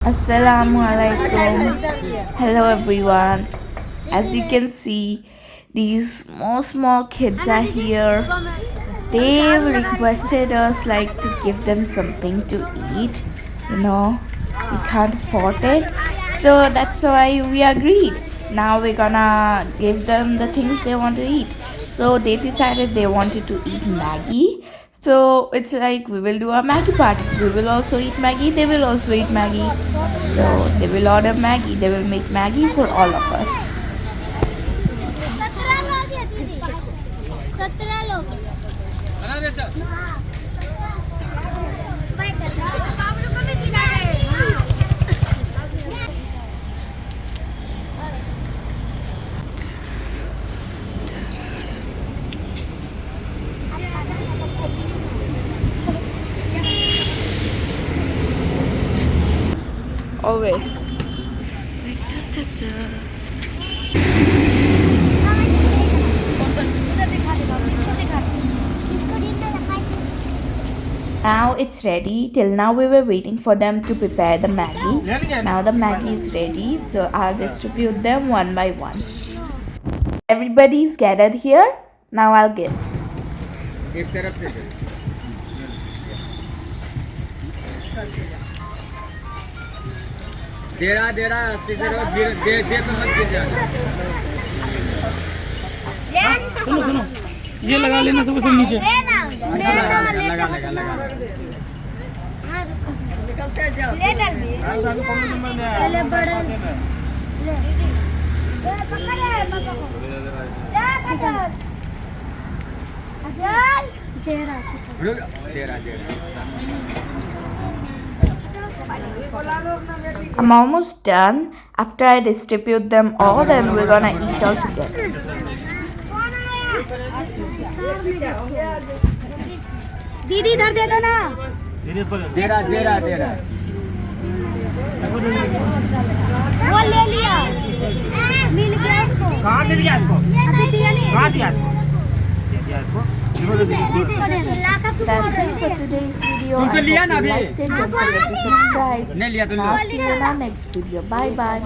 Assalamu alaikum. Hello everyone. As you can see, these small kids are here. They requested us to give them something to eat. We can't afford it. So that's why we agreed. Now we're gonna give them the things they want to eat. So they decided they wanted to eat Maggie. So it's we will do a Maggie party. We will also eat Maggie. They will also eat Maggie. So they will order Maggie. They will make Maggie for all of us. Always. Now it's ready. Till now we were waiting for them to prepare the Maggie. Now the Maggie is ready, so I'll distribute them one by one. Everybody's gathered here. Now I'll give. सुनो ये लगा लेना सबसे नीचे I'm almost done. After I distribute them all, then we're gonna eat all together. दीदी इधर दे दो ना। दीदी इसको दे रहा वो ले लिया, मिल गया इसको। कहाँ मिल गया इसको? अभी दिया नहीं। कहाँ दिया इसको? दिया इसको? That's it for today's video. तुमको लिया ना अभी? Like it, don't forget to subscribe. नहीं लिया तुमने? Now see you in our next video. Bye bye.